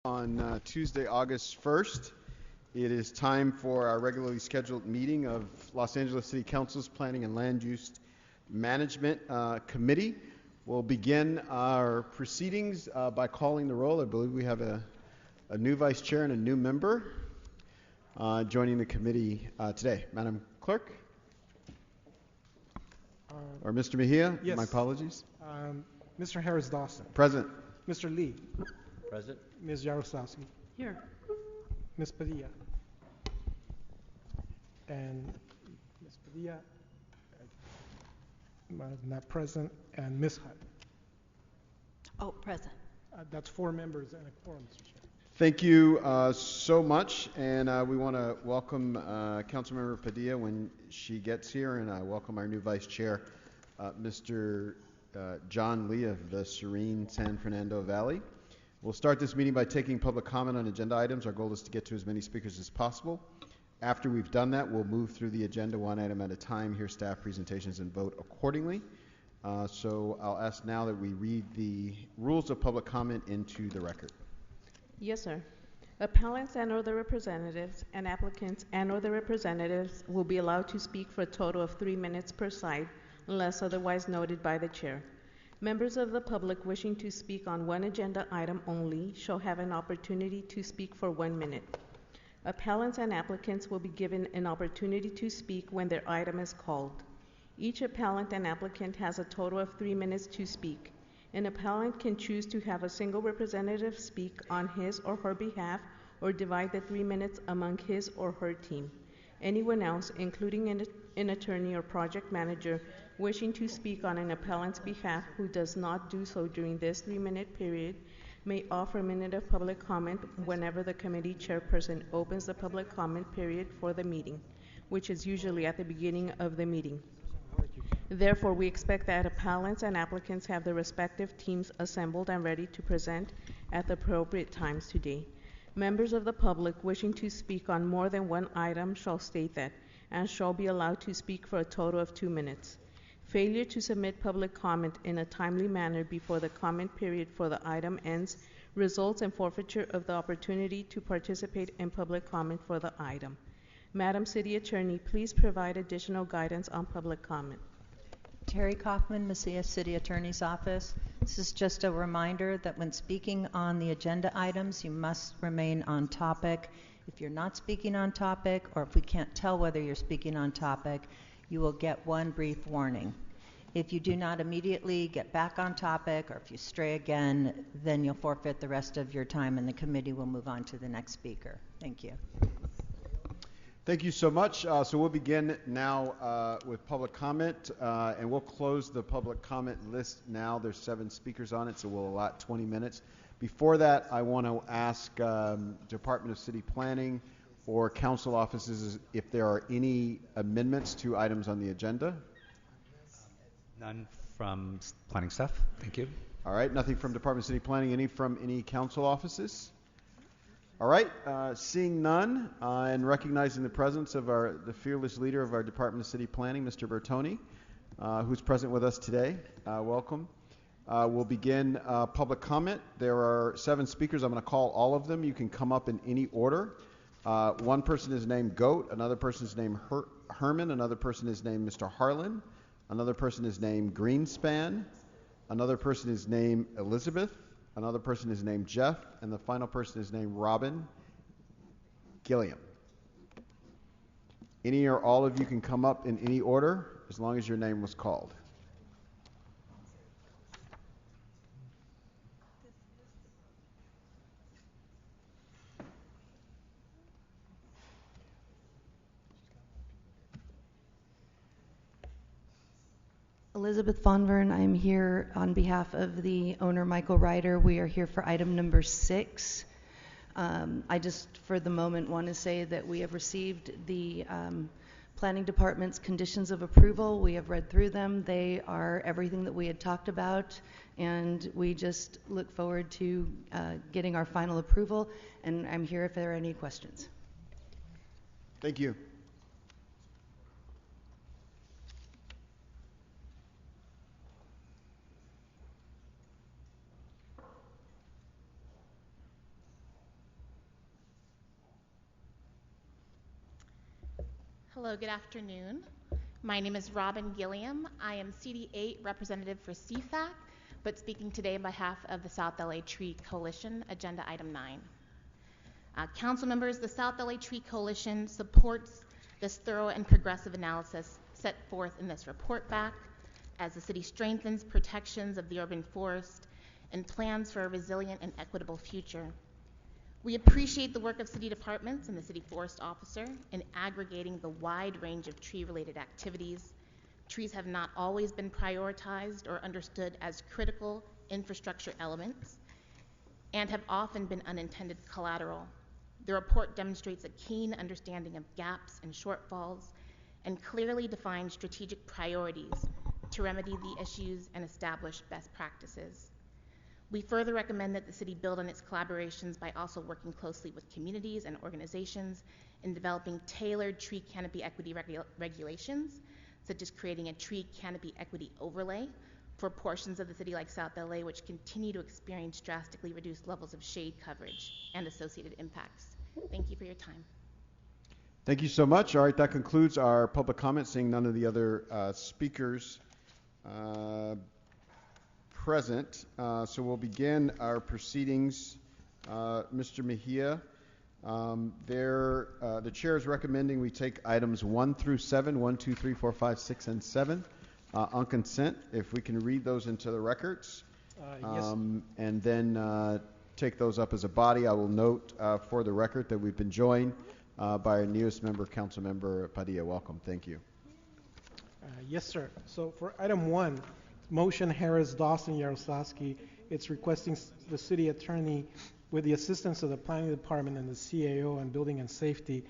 On Tuesday, August 1st. It is time for our regularly scheduled meeting of Los Angeles City Council's Planning and Land Use Management Committee. We'll begin our proceedings by calling the roll. I believe we have a new vice chair and a new member joining the committee today. Madam Clerk? Or Mr. Mejia? Yes. My apologies. Mr. Harris Dawson. Present. Mr. Lee. Present. Ms. Yaroslavsky. Here. Ms. Padilla. And Ms. Padilla, not present, and Ms. Hutt. Oh, present. That's 4 members and a quorum, Mr. Chair. Thank you so much, and we want to welcome Councilmember Padilla when she gets here, and I welcome our new Vice Chair, Mr. John Lee of the serene San Fernando Valley. We'll start this meeting by taking public comment on agenda items. Our goal is to get to as many speakers as possible. After we've done that, we'll move through the agenda one item at a time, hear staff presentations, and vote accordingly. So I'll ask now that we read the rules of public comment into the record. Yes, sir. Appellants and/or their representatives and applicants and/or their representatives will be allowed to speak for a total of 3 minutes per side, unless otherwise noted by the chair. Members of the public wishing to speak on one agenda item only shall have an opportunity to speak for 1 minute. Appellants and applicants will be given an opportunity to speak when their item is called. Each appellant and applicant has a total of 3 minutes to speak. An appellant can choose to have a single representative speak on his or her behalf or divide the 3 minutes among his or her team. Anyone else, including an attorney or project manager, wishing to speak on an appellant's behalf who does not do so during this 3-minute period may offer a minute of public comment whenever the committee chairperson opens the public comment period for the meeting, which is usually at the beginning of the meeting. Therefore, we expect that appellants and applicants have their respective teams assembled and ready to present at the appropriate times today. Members of the public wishing to speak on more than one item shall state that and shall be allowed to speak for a total of 2 minutes. Failure to submit public comment in a timely manner before the comment period for the item ends results in forfeiture of the opportunity to participate in public comment for the item. Madam City Attorney, please provide additional guidance on public comment. Terry Kaufman, Macias City Attorney's Office. This is just a reminder that when speaking on the agenda items, you must remain on topic. If you're not speaking on topic, or if we can't tell whether you're speaking on topic, you will get one brief warning. If you do not immediately get back on topic, or if you stray again, then you'll forfeit the rest of your time and the committee will move on to the next speaker. Thank you. Thank you so much. So we'll begin now with public comment, and we'll close the public comment list now. There's 7 speakers on it, so we'll allot 20 minutes. Before that, I want to ask Department of City Planning or council offices if there are any amendments to items on the agenda. None from planning staff. Thank you. All right, nothing from Department of City Planning. Any from any council offices? All right, seeing none and recognizing the presence of the fearless leader of our Department of City Planning, Mr. Bertoni, who's present with us today. Welcome. We'll begin public comment. There are 7 speakers. I'm going to call all of them. You can come up in any order. One person is named Goat, another person is named Herman, another person is named Mr. Harlan, another person is named Greenspan, another person is named Elizabeth, another person is named Jeff, and the final person is named Robin Gilliam. Any or all of you can come up in any order as long as your name was called. Elizabeth Von Vern, I'm here on behalf of the owner, Michael Ryder. We are here for item number 6. I just, for the moment, want to say that we have received the planning department's conditions of approval. We have read through them. They are everything that we had talked about, and we just look forward to getting our final approval, and I'm here if there are any questions. Thank you. Hello, good afternoon. My name is Robin Gilliam. I am CD8 representative for CFAC, but speaking today on behalf of the South LA Tree Coalition, Agenda Item 9. Council members, the South LA Tree Coalition supports this thorough and progressive analysis set forth in this report back as the city strengthens protections of the urban forest and plans for a resilient and equitable future. We appreciate the work of city departments and the city forest officer in aggregating the wide range of tree-related activities. Trees have not always been prioritized or understood as critical infrastructure elements and have often been unintended collateral. The report demonstrates a keen understanding of gaps and shortfalls and clearly defines strategic priorities to remedy the issues and establish best practices. We further recommend that the city build on its collaborations by also working closely with communities and organizations in developing tailored tree canopy equity regulations, such as creating a tree canopy equity overlay for portions of the city like South LA, which continue to experience drastically reduced levels of shade coverage and associated impacts. Thank you for your time. Thank you so much. All right, that concludes our public comment, seeing none of the other speakers present. So we'll begin our proceedings. Mr. Mejia, the chair is recommending we take items 1 through 7, 1, 2, 3, 4, 5, 6, and 7 on consent. If we can read those into the records. Yes. And then take those up as a body. I will note for the record that we've been joined by our newest member, Councilmember Padilla. Welcome. Thank you. Yes, sir. So for item 1, motion Harris, Dawson, Yaroslavsky, it's requesting the city attorney, with the assistance of the planning department and the CAO and building and safety,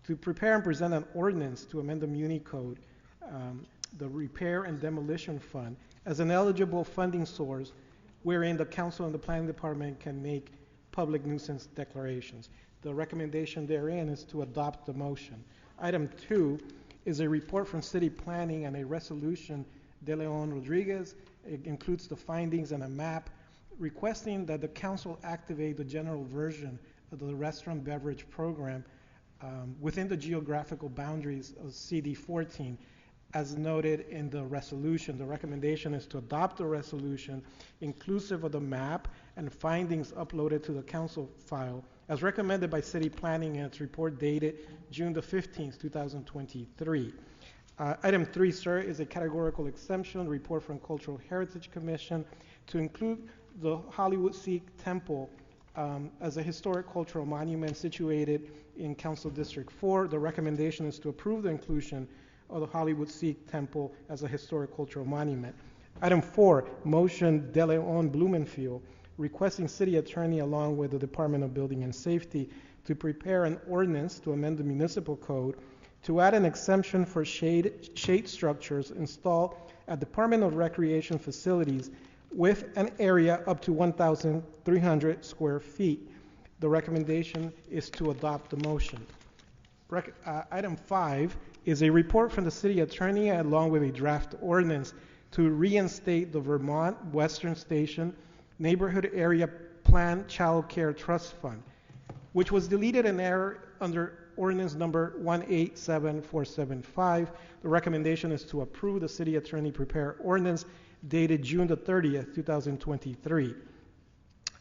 to prepare and present an ordinance to amend the Muni Code, the Repair and Demolition Fund, as an eligible funding source wherein the council and the planning department can make public nuisance declarations. The recommendation therein is to adopt the motion. Item 2 is a report from city planning and a resolution De Leon Rodriguez. It includes the findings and a map requesting that the council activate the general version of the restaurant beverage program within the geographical boundaries of CD14. As noted in the resolution, the recommendation is to adopt the resolution inclusive of the map and findings uploaded to the council file as recommended by city planning in its report dated June the 15th, 2023. Item 3, sir, is a categorical exemption report from Cultural Heritage Commission to include the Hollywood Sikh Temple as a historic cultural monument situated in Council District 4. The recommendation is to approve the inclusion of the Hollywood Sikh Temple as a historic cultural monument. Item 4, motion De Leon Blumenfield, requesting city attorney along with the Department of Building and Safety to prepare an ordinance to amend the municipal code to add an exemption for shade structures installed at Department of Recreation facilities with an area up to 1,300 square feet. The recommendation is to adopt the motion. Item 5 is a report from the city attorney along with a draft ordinance to reinstate the Vermont Western Station Neighborhood Area Plan Child Care Trust Fund, which was deleted in error under ordinance number 187475. The recommendation is to approve the city attorney prepare ordinance dated June the 30th, 2023.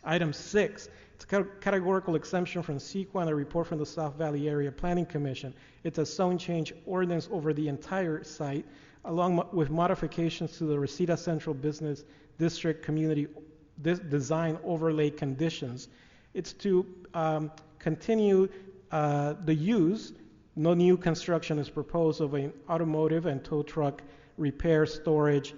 Item 6, it's a categorical exemption from CEQA and a report from the South Valley Area Planning Commission. It's a zone change ordinance over the entire site, along with modifications to the Reseda Central Business District Community Design Overlay conditions. It's to continue the use, no new construction is proposed, of an automotive and tow truck repair, storage,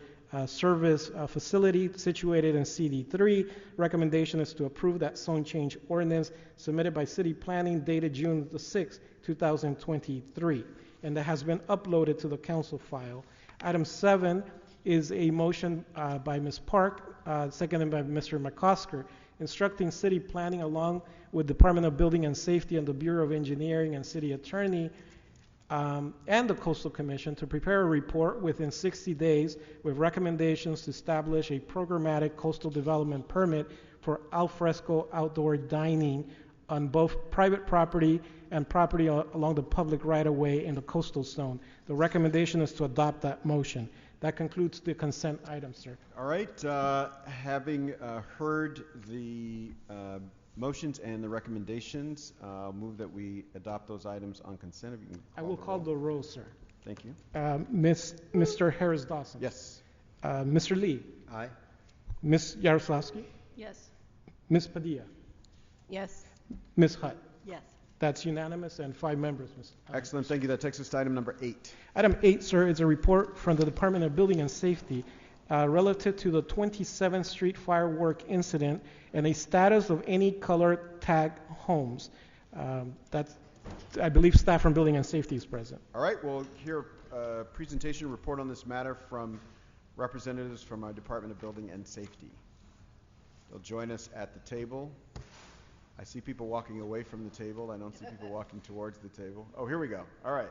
service facility situated in CD3. Recommendation is to approve that zone change ordinance submitted by City Planning dated June the 6th, 2023, and that has been uploaded to the council file. Item 7 is a motion by Ms. Park, seconded by Mr. McCosker, instructing City Planning along with Department of Building and Safety and the Bureau of Engineering and City Attorney and the Coastal Commission to prepare a report within 60 days with recommendations to establish a programmatic coastal development permit for alfresco outdoor dining on both private property and property along the public right-of-way in the coastal zone. The recommendation is to adopt that motion. That concludes the consent item, sir. All right, having heard the motions and the recommendations, I'll move that we adopt those items on consent. If you can I will call roll. the roll, sir. Thank you. Mr. Harris Dawson. Yes. Mr. Lee. Aye. Ms. Yaroslavsky. Yes. Ms. Padilla. Yes. Ms. Hutt. Yes. That's unanimous and 5 members, Ms. Excellent, thank you. That takes us to item number 8. Item 8, sir, is a report from the Department of Building and Safety relative to the 27th Street firework incident and a status of any color tag homes. That's, I believe staff from Building and Safety is present. All right, we'll hear a presentation report on this matter from representatives from our Department of Building and Safety. They'll join us at the table. I see people walking away from the table. I don't see people walking towards the table. Oh, here we go. All right.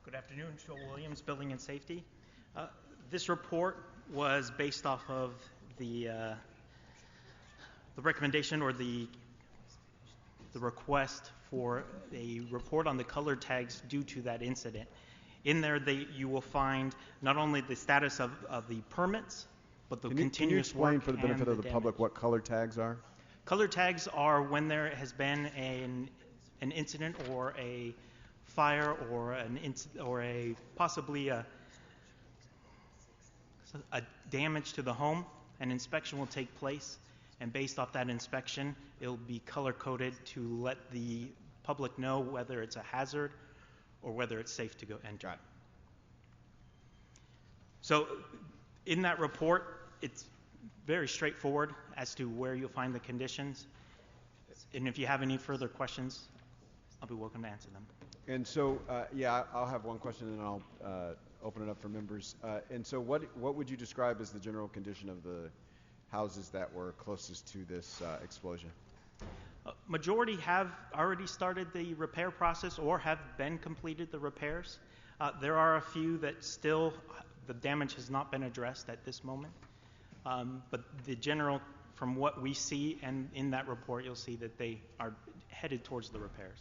Good afternoon, Joe Williams, Building and Safety. This report was based off of the recommendation or the request for a report on the color tags due to that incident. In there, you will find not only the status of the permits, but the Can you continuous explain work for the benefit of the damage. public what color tags are? Color tags are when there has been an incident or a fire or possibly a damage to the home. An inspection will take place, and based off that inspection, it'll be color coded to let the public know whether it's a hazard or whether it's safe to go enter. So in that report, it's very straightforward as to where you'll find the conditions. And if you have any further questions, I'll be welcome to answer them. And so, yeah, I'll have one question and then I'll open it up for members. And so what would you describe as the general condition of the houses that were closest to this explosion? Majority have already started the repair process or have been completed the repairs. There are a few that still, the damage has not been addressed at this moment. But the general, from what we see and in that report, you'll see that they are headed towards the repairs.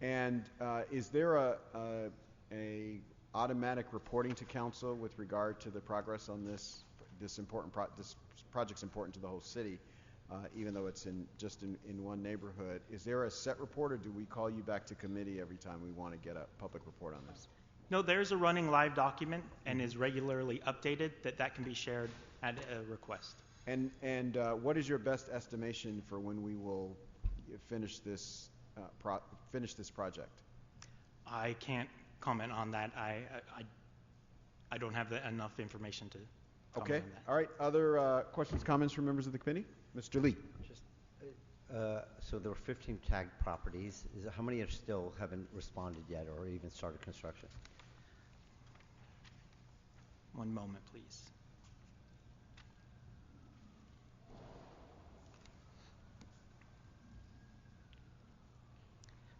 And is there a automatic reporting to council with regard to the progress on this important this project's important to the whole city, even though it's just in one neighborhood? Is there a set report, or do we call you back to committee every time we want to get a public report on this? No, there's a running live document and is regularly updated that can be shared at a request. And what is your best estimation for when we will finish this project? I can't comment on that. I don't have enough information to comment Okay. on that. All right. Other questions, comments from members of the committee? Mr. Lee. So there were 15 tagged properties. How many haven't responded yet or even started construction? One moment, please.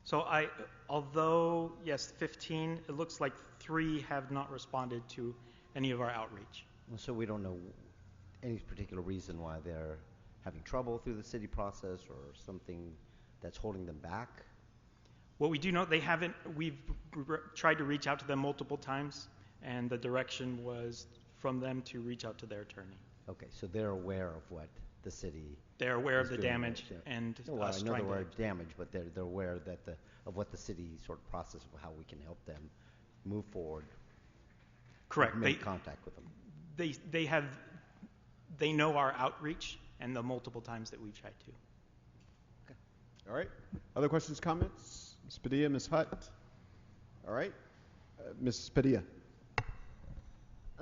So although, yes, 15, it looks like 3 have not responded to any of our outreach. So we don't know any particular reason why they're having trouble through the city process or something that's holding them back? What we do know, we've tried to reach out to them multiple times, and the direction was from them to reach out to their attorney. Okay, so they're aware of what the city They're aware of is the doing, damage yeah. and Well, us I know trying they're aware to... of damage, but they're aware that of what the city sort of process of how we can help them move forward. Correct. Make contact with them. They know our outreach and the multiple times that we've tried to. Okay. All right. Other questions, comments? Ms. Padilla, Ms. Hutt. All right. Ms. Padilla.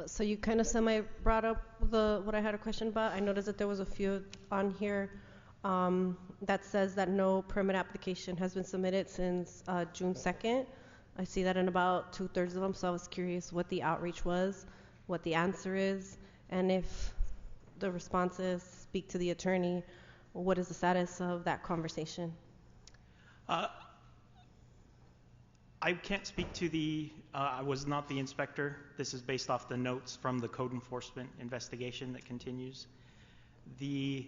So you kind of brought up what I had a question about. I noticed that there was a few on here that says that no permit application has been submitted since June 2nd. I see that in about 2/3 of them, so I was curious what the outreach was, what the answer is, and if the responses speak to the attorney, what is the status of that conversation? I can't speak to I was not the inspector. This is based off the notes from the code enforcement investigation that continues. The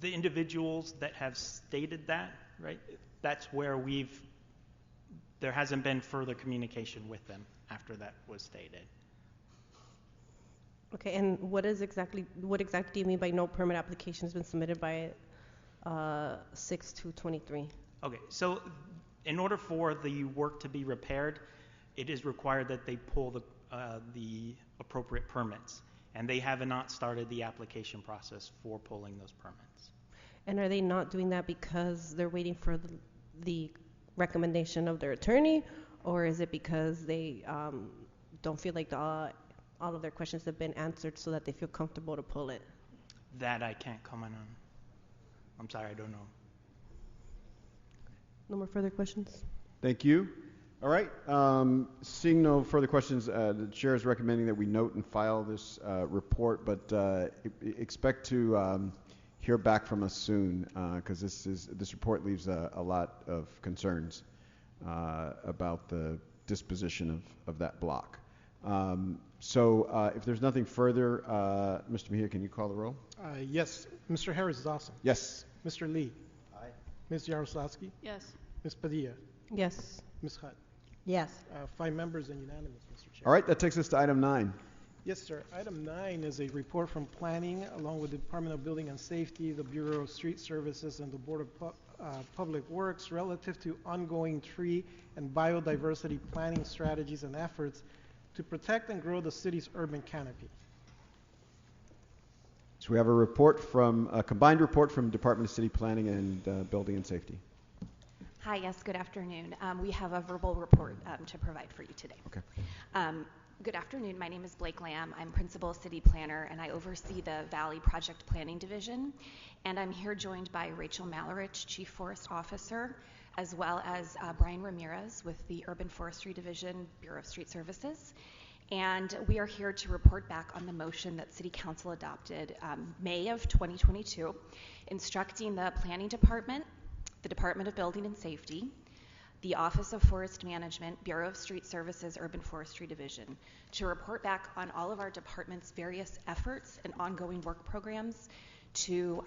individuals that have stated that, right, that's where there hasn't been further communication with them after that was stated. Okay, and what exactly do you mean by no permit application has been submitted by 6/2/23? Okay, so in order for the work to be repaired, it is required that they pull the appropriate permits, and they have not started the application process for pulling those permits. And are they not doing that because they're waiting for the recommendation of their attorney, or is it because they don't feel like all of their questions have been answered so that they feel comfortable to pull it? That I can't comment on. I'm sorry, I don't know. No more further questions? Thank you. All right. Seeing no further questions, the chair is recommending that we note and file this report, but expect to hear back from us soon, because this report leaves a lot of concerns about the disposition of that block. So if there's nothing further, Mr. Mejia, can you call the roll? Yes. Mr. Harris Dawson. Yes. Mr. Lee. Aye. Ms. Yaroslavsky. Yes. Ms. Padilla. Yes. Ms. Hutt. Yes. 5 members and unanimous, Mr. Chair. All right. That takes us to item 9. Yes, sir. Item 9 is a report from Planning, along with the Department of Building and Safety, the Bureau of Street Services, and the Board of Public Works relative to ongoing tree and biodiversity planning strategies and efforts to protect and grow the city's urban canopy. So we have a combined report from Department of City Planning and Building and Safety. Hi, yes, good afternoon. We have a verbal report to provide for you today. Okay. Good afternoon. My name is Blake Lamb. I'm Principal City Planner, and I oversee the Valley Project Planning Division. And I'm here joined by Rachel Malarich, Chief Forest Officer, as well as Brian Ramirez with the Urban Forestry Division, Bureau of Street Services. And we are here to report back on the motion that City Council adopted May of 2022, instructing the Planning Department, the Department of Building and Safety, the Office of Forest Management, Bureau of Street Services, Urban Forestry Division, to report back on all of our department's various efforts and ongoing work programs in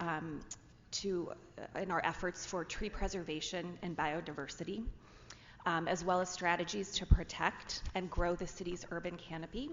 our efforts for tree preservation and biodiversity, as well as strategies to protect and grow the city's urban canopy.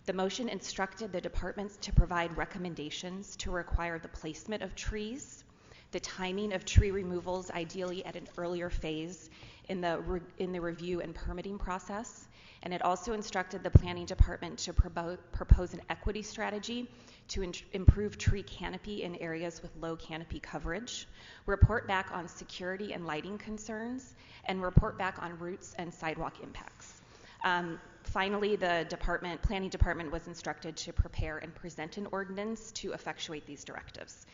The motion instructed the departments to provide recommendations to require the placement of trees, the timing of tree removals, ideally at an earlier phase in the review and permitting process. And it also instructed the planning department to propose an equity strategy to improve tree canopy in areas with low canopy coverage, report back on security and lighting concerns, and report back on routes and sidewalk impacts. Finally, the planning department was instructed to prepare and present an ordinance to effectuate these directives.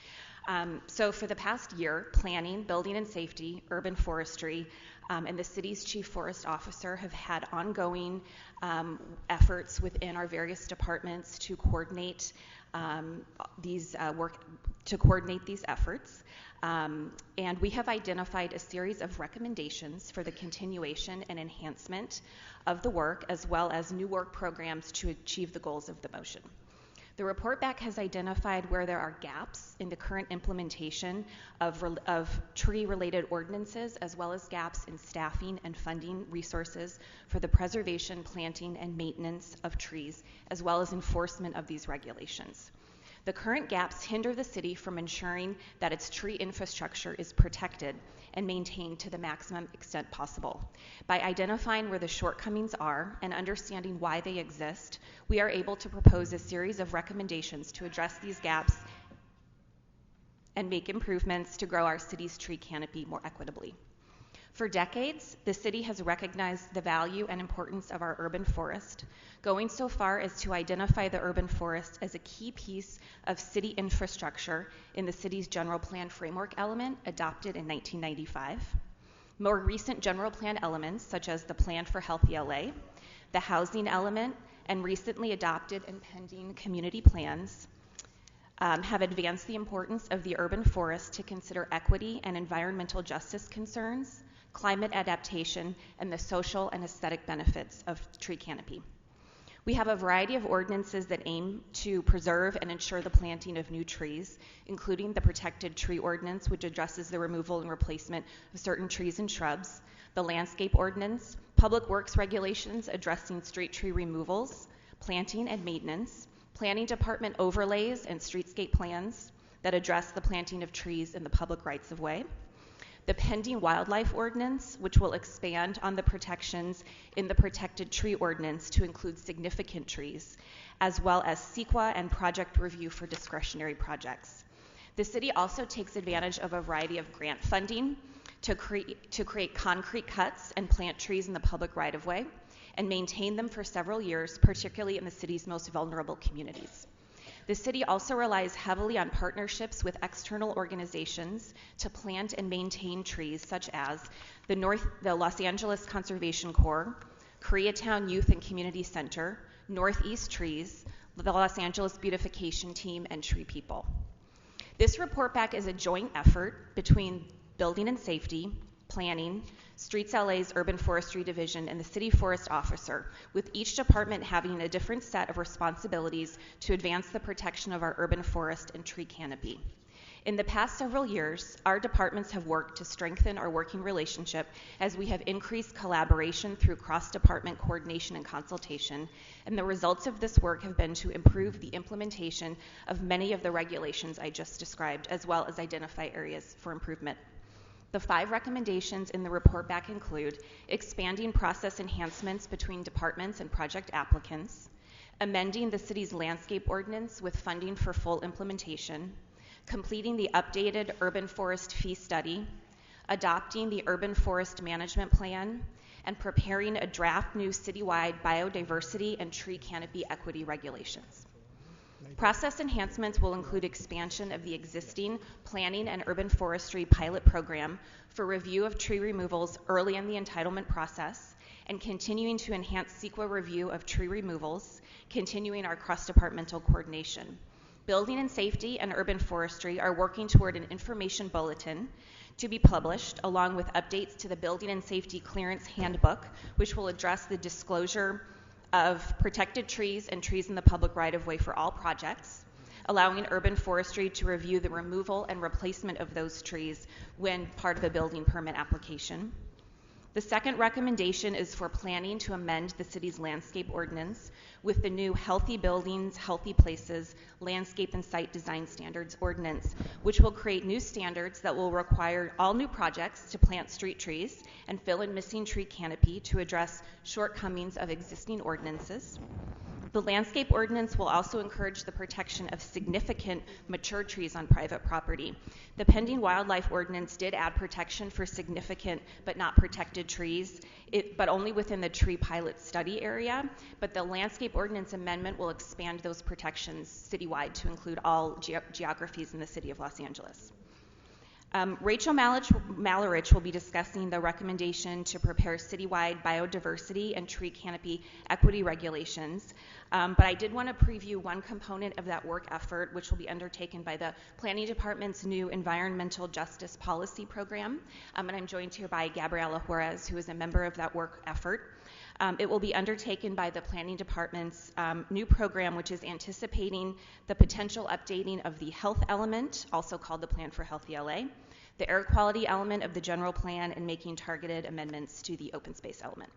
So for the past year, planning, building and safety, urban forestry, and the city's chief forest officer have had ongoing efforts within our various departments to coordinate these efforts. And we have identified a series of recommendations for the continuation and enhancement of the work, as well as new work programs to achieve the goals of the motion. The report back has identified where there are gaps in the current implementation of tree-related ordinances, as well as gaps in staffing and funding resources for the preservation, planting, and maintenance of trees, as well as enforcement of these regulations. The current gaps hinder the city from ensuring that its tree infrastructure is protected and maintained to the maximum extent possible. By identifying where the shortcomings are and understanding why they exist, we are able to propose a series of recommendations to address these gaps and make improvements to grow our city's tree canopy more equitably. For decades, the city has recognized the value and importance of our urban forest, going so far as to identify the urban forest as a key piece of city infrastructure in the city's general plan framework element adopted in 1995. More recent general plan elements, such as the Plan for Healthy LA, the housing element, and recently adopted and pending community plans, have advanced the importance of the urban forest to consider equity and environmental justice concerns, climate adaptation, and the social and aesthetic benefits of tree canopy. We have a variety of ordinances that aim to preserve and ensure the planting of new trees, including the Protected Tree Ordinance, which addresses the removal and replacement of certain trees and shrubs, the Landscape Ordinance, Public Works regulations addressing street tree removals, planting and maintenance, Planning Department overlays and streetscape plans that address the planting of trees in the public rights of way, the pending Wildlife Ordinance, which will expand on the protections in the Protected Tree Ordinance to include significant trees, as well as CEQA and project review for discretionary projects. The city also takes advantage of a variety of grant funding to create concrete cuts and plant trees in the public right-of-way and maintain them for several years, particularly in the city's most vulnerable communities. The city also relies heavily on partnerships with external organizations to plant and maintain trees, such as the Los Angeles Conservation Corps, Koreatown Youth and Community Center, Northeast Trees, the Los Angeles Beautification Team, and Tree People. This report back is a joint effort between Building and Safety, Planning, Streets LA's Urban Forestry Division, and the City Forest Officer, with each department having a different set of responsibilities to advance the protection of our urban forest and tree canopy. In the past several years, our departments have worked to strengthen our working relationship as we have increased collaboration through cross-department coordination and consultation, and the results of this work have been to improve the implementation of many of the regulations I just described, as well as identify areas for improvement. The 5 recommendations in the report back include expanding process enhancements between departments and project applicants, amending the city's landscape ordinance with funding for full implementation, completing the updated urban forest fee study, adopting the urban forest management plan, and preparing a draft new citywide biodiversity and tree canopy equity regulations. Process enhancements will include expansion of the existing planning and urban forestry pilot program for review of tree removals early in the entitlement process, and continuing to enhance CEQA review of tree removals, continuing our cross-departmental coordination. Building and Safety and Urban Forestry are working toward an information bulletin to be published along with updates to the Building and Safety Clearance Handbook, which will address the disclosure of protected trees and trees in the public right-of-way for all projects, allowing urban forestry to review the removal and replacement of those trees when part of a building permit application. The second recommendation is for planning to amend the city's landscape ordinance with the new Healthy Buildings, Healthy Places Landscape and Site Design Standards Ordinance, which will create new standards that will require all new projects to plant street trees and fill in missing tree canopy to address shortcomings of existing ordinances. The landscape ordinance will also encourage the protection of significant mature trees on private property. The pending wildlife ordinance did add protection for significant but not protected trees, but only within the tree pilot study area. But the landscape ordinance amendment will expand those protections citywide to include all geographies in the city of Los Angeles. Rachel Malarich will be discussing the recommendation to prepare citywide biodiversity and tree canopy equity regulations. But I did want to preview one component of that work effort, which will be undertaken by the Planning Department's new Environmental Justice Policy Program. And I'm joined here by Gabriela Juarez, who is a member of that work effort. It will be undertaken by the Planning Department's new program, which is anticipating the potential updating of the health element, also called the Plan for Healthy LA, the air quality element of the general plan, and making targeted amendments to the open space element.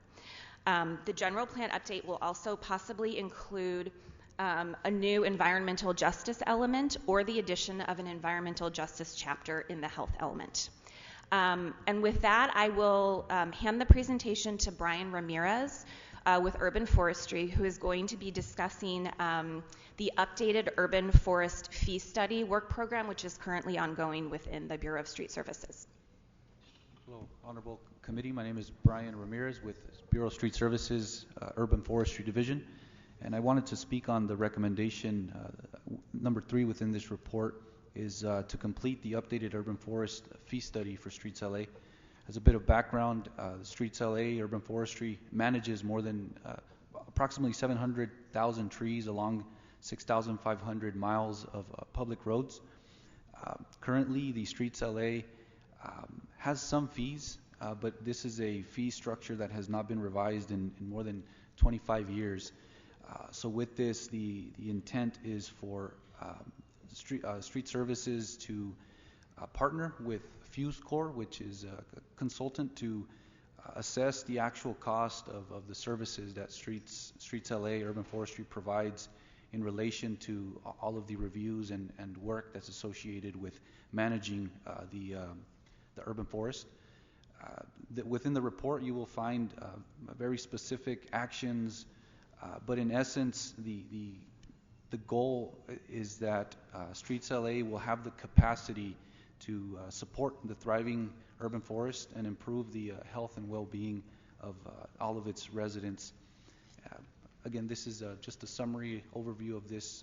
The general plan update will also possibly include a new environmental justice element or the addition of an environmental justice chapter in the health element. And with that, I will hand the presentation to Brian Ramirez with Urban Forestry, who is going to be discussing the updated urban forest fee study work program, which is currently ongoing within the Bureau of Street Services. Hello, Honorable Committee. My name is Brian Ramirez with Bureau of Street Services, Urban Forestry Division, and I wanted to speak on the recommendation number 3 within this report is to complete the updated urban forest fee study for Streets LA. As a bit of background, Streets LA Urban Forestry manages more than approximately 700,000 trees along 6,500 miles of public roads. Currently, the Streets LA has some fees but this is a fee structure that has not been revised in more than 25 years. So with this, the intent is for street services to partner with FuseCore, which is a consultant, to assess the actual cost of the services that Streets LA Urban Forestry provides in relation to all of the reviews and work that's associated with managing the urban forest. Within the report, you will find very specific actions, but in essence, the goal is that Streets LA will have the capacity to support the thriving urban forest and improve the health and well-being of all of its residents. Again, this is just a summary overview of this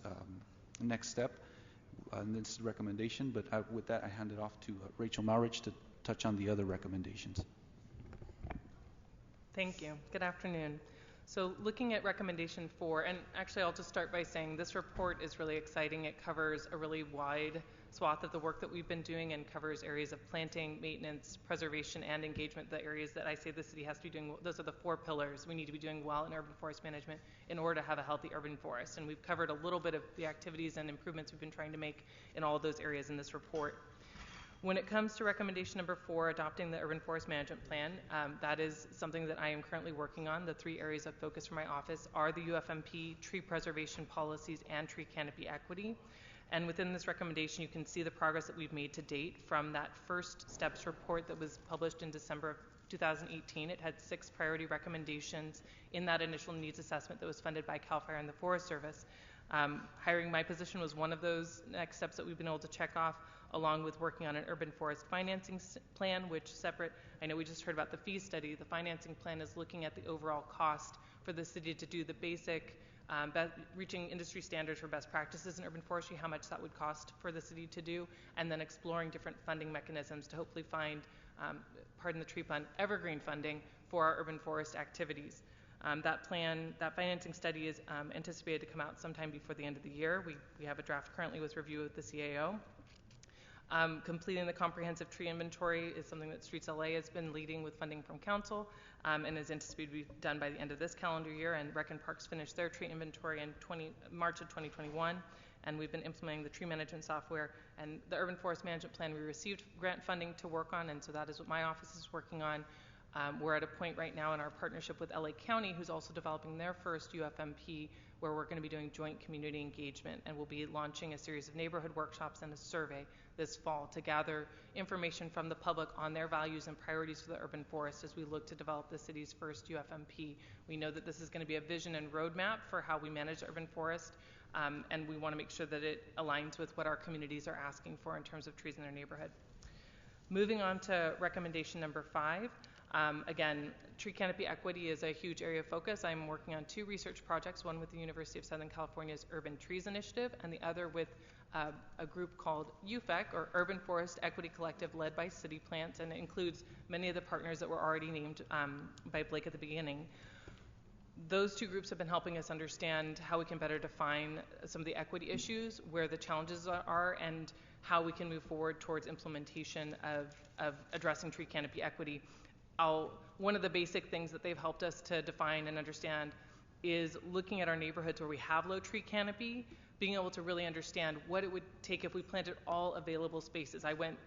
next step and this recommendation, but with that, I hand it off to Rachel Maurich to touch on the other recommendations. Thank you. Good afternoon. So looking at recommendation 4, and actually I'll just start by saying this report is really exciting. It covers a really wide swath of the work that we've been doing and covers areas of planting, maintenance, preservation, and engagement, the areas that I say the city has to be doing. Those are the 4 pillars we need to be doing well in urban forest management in order to have a healthy urban forest. And we've covered a little bit of the activities and improvements we've been trying to make in all of those areas in this report. When it comes to recommendation number 4, adopting the urban forest management plan, that is something that I am currently working on. The 3 areas of focus for my office are the UFMP, tree preservation policies, and tree canopy equity. And within this recommendation, you can see the progress that we've made to date from that first steps report that was published in December of 2018. It had 6 priority recommendations in that initial needs assessment that was funded by CAL FIRE and the Forest Service. Hiring my position was one of those next steps that we've been able to check off, along with working on an urban forest financing plan, which separate, I know we just heard about the fee study. The financing plan is looking at the overall cost for the city to do the basic reaching industry standards for best practices in urban forestry, how much that would cost for the city to do, and then exploring different funding mechanisms to hopefully find, pardon the tree pun, evergreen funding for our urban forest activities. That financing study is anticipated to come out sometime before the end of the year. We have a draft currently with review of the CAO. Completing the comprehensive tree inventory is something that Streets LA has been leading with funding from council and is anticipated to be done by the end of this calendar year. And Rec and Parks finished their tree inventory in March of 2021. And we've been implementing the tree management software. And the urban forest management plan we received grant funding to work on, and so that is what my office is working on. We're at a point right now in our partnership with LA County, who's also developing their first UFMP, where we're going to be doing joint community engagement, and we'll be launching a series of neighborhood workshops and a survey this fall to gather information from the public on their values and priorities for the urban forest as we look to develop the city's first UFMP. We know that this is going to be a vision and roadmap for how we manage the urban forest, and we want to make sure that it aligns with what our communities are asking for in terms of trees in their neighborhood. Moving on to recommendation number 5. Again, tree canopy equity is a huge area of focus. I'm working on 2 research projects, one with the University of Southern California's Urban Trees Initiative and the other with a group called UFEC, or Urban Forest Equity Collective, led by City Plants, and it includes many of the partners that were already named by Blake at the beginning. Those 2 groups have been helping us understand how we can better define some of the equity issues, where the challenges are, and how we can move forward towards implementation of addressing tree canopy equity. One of the basic things that they've helped us to define and understand is looking at our neighborhoods where we have low tree canopy, being able to really understand what it would take if we planted all available spaces. We went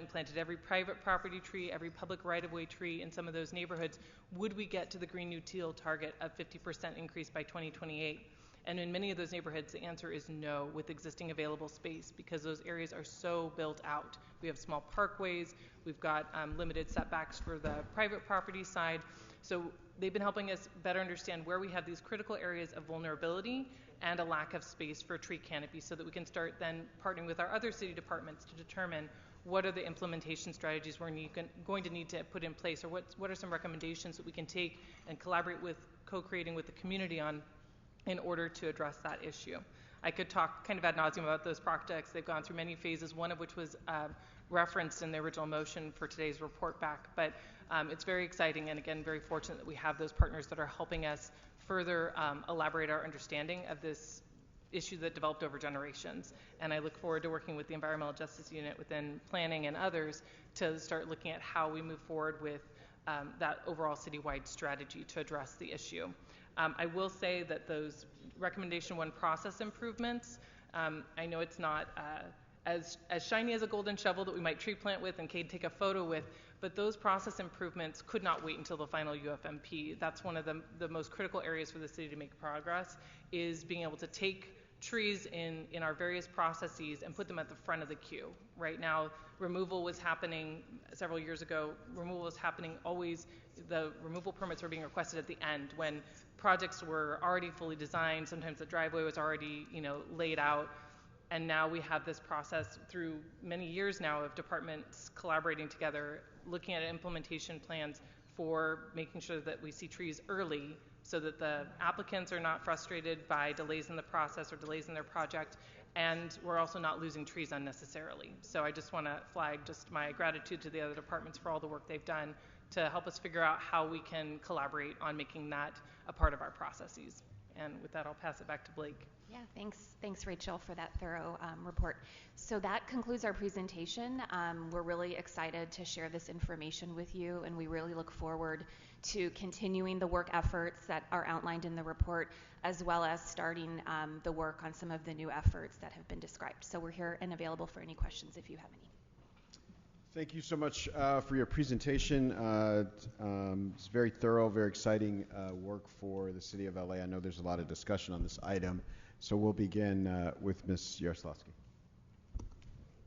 and planted every private property tree, every public right-of-way tree in some of those neighborhoods. Would we get to the Green New Deal target of 50% increase by 2028? And in many of those neighborhoods, the answer is no with existing available space, because those areas are so built out. We have small parkways, we've got limited setbacks for the private property side. So they've been helping us better understand where we have these critical areas of vulnerability and a lack of space for tree canopy, so that we can start then partnering with our other city departments to determine what are the implementation strategies we're going to need to put in place, or what are some recommendations that we can take and collaborate with, co-creating with the community on in order to address that issue. I could talk kind of ad nauseum about those projects. They've gone through many phases, one of which was referenced in the original motion for today's report back, but it's very exciting, and again, very fortunate that we have those partners that are helping us further elaborate our understanding of this issue that developed over generations. And I look forward to working with the Environmental Justice Unit within planning and others to start looking at how we move forward with that overall citywide strategy to address the issue. I will say that those recommendation 1 process improvements, I know it's not as shiny as a golden shovel that we might tree plant with and take a photo with, but those process improvements could not wait until the final UFMP. That's one of the most critical areas for the city to make progress, is being able to take trees in our various processes and put them at the front of the queue. Right now, removal was happening several years ago. Removal was happening always, the removal permits were being requested at the end when projects were already fully designed. Sometimes the driveway was already, laid out. And now we have this process through many years now of departments collaborating together, looking at implementation plans for making sure that we see trees early so that the applicants are not frustrated by delays in the process or delays in their project, and we're also not losing trees unnecessarily. So I just want to flag just my gratitude to the other departments for all the work they've done to help us figure out how we can collaborate on making that a part of our processes. And with that, I'll pass it back to Blake. Yeah, thanks Rachel for that thorough report. So that concludes our presentation. We're really excited to share this information with you, and we really look forward to continuing the work efforts that are outlined in the report, as well as starting the work on some of the new efforts that have been described. So we're here and available for any questions if you have any. Thank you so much for your presentation. It's very thorough, very exciting work for the City of LA. I know there's a lot of discussion on this item. So we'll begin with Ms. Yaroslavsky.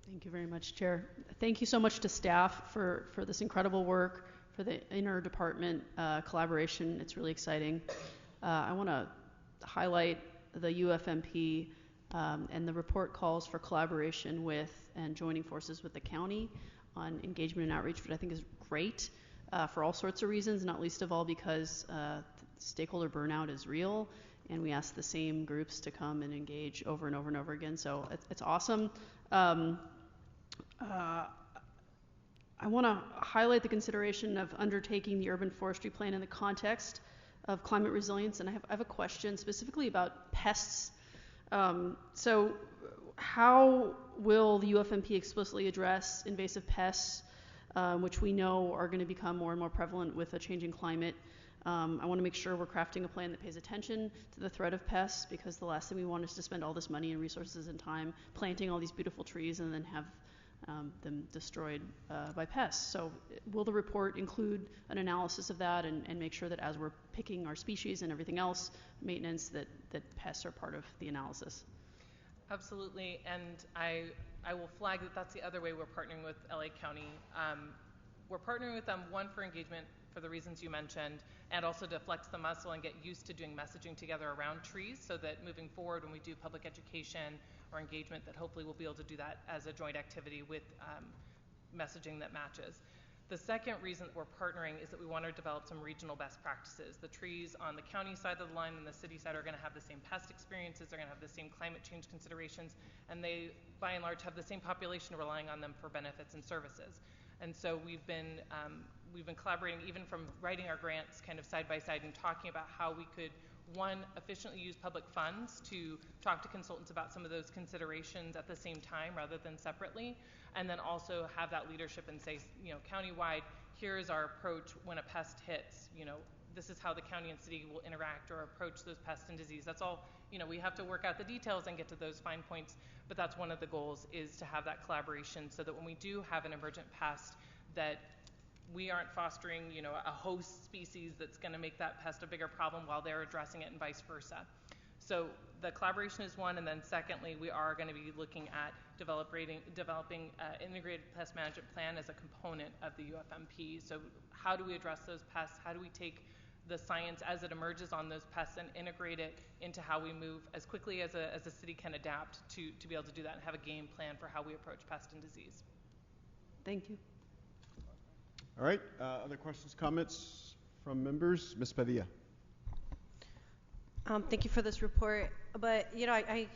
Thank you very much, Chair. Thank you so much to staff for this incredible work, for the interdepartment collaboration. It's really exciting. I want to highlight the UFMP, and the report calls for collaboration with and joining forces with the county on engagement and outreach, which I think is great for all sorts of reasons, not least of all because stakeholder burnout is real. And we ask the same groups to come and engage over and over and over again. So it's awesome. I want to highlight the consideration of undertaking the urban forestry plan in the context of climate resilience. And I have a question specifically about pests. So how will the UFMP explicitly address invasive pests, which we know are going to become more and more prevalent with a changing climate? I want to make sure we're crafting a plan that pays attention to the threat of pests, because the last thing we want is to spend all this money and resources and time planting all these beautiful trees and then have them destroyed by pests. So will the report include an analysis of that and make sure that as we're picking our species and everything else, maintenance, that pests are part of the analysis? Absolutely, and I will flag that that's the other way we're partnering with LA County. We're partnering with them, one, for engagement for the reasons you mentioned, and also to flex the muscle and get used to doing messaging together around trees, so that moving forward when we do public education or engagement, that hopefully we'll be able to do that as a joint activity with messaging that matches. The second reason that we're partnering is that we want to develop some regional best practices. The trees on the county side of the line and the city side are going to have the same pest experiences, they're going to have the same climate change considerations, and they, by and large, have the same population relying on them for benefits and services. And so we've been collaborating, even from writing our grants kind of side by side and talking about how we could, one, efficiently use public funds to talk to consultants about some of those considerations at the same time rather than separately, and then also have that leadership and say, countywide, here is our approach when a pest hits. This is how the county and city will interact or approach those pests and disease. That's all, we have to work out the details and get to those fine points, but that's one of the goals, is to have that collaboration so that when we do have an emergent pest, that we aren't fostering, a host species that's going to make that pest a bigger problem while they're addressing it, and vice versa. So the collaboration is one, and then secondly, we are going to be looking at developing an integrated pest management plan as a component of the UFMP. So how do we address those pests? How do we take the science as it emerges on those pests and integrate it into how we move as quickly as a city can adapt to be able to do that and have a game plan for how we approach pest and disease? Thank you. All right. Other questions, comments from members? Ms. Padilla. Thank you for this report. But, I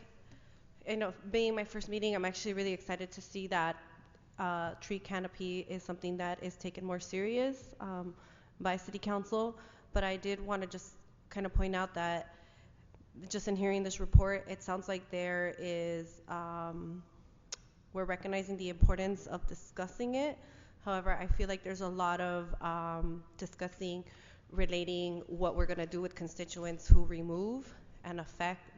being my first meeting, I'm actually really excited to see that tree canopy is something that is taken more serious by City Council. But I did want to just kind of point out that just in hearing this report, it sounds like there is, we're recognizing the importance of discussing it. However, I feel like there's a lot of discussing relating what we're going to do with constituents who remove and affect,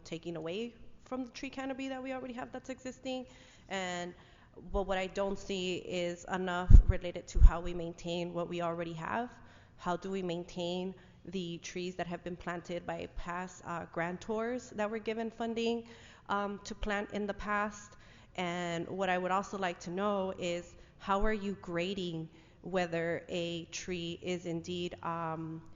taking away from the tree canopy that we already have that's existing. But what I don't see is enough related to how we maintain what we already have. How do we maintain the trees that have been planted by past grantors that were given funding to plant in the past? And what I would also like to know is, how are you grading whether a tree is indeed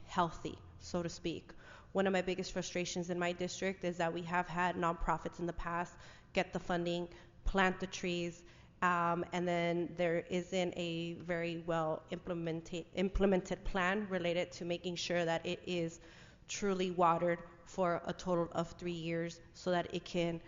healthy, so to speak? One of my biggest frustrations in my district is that we have had nonprofits in the past get the funding, plant the trees, and then there isn't a very well implemented plan related to making sure that it is truly watered for a total of 3 years so that it can,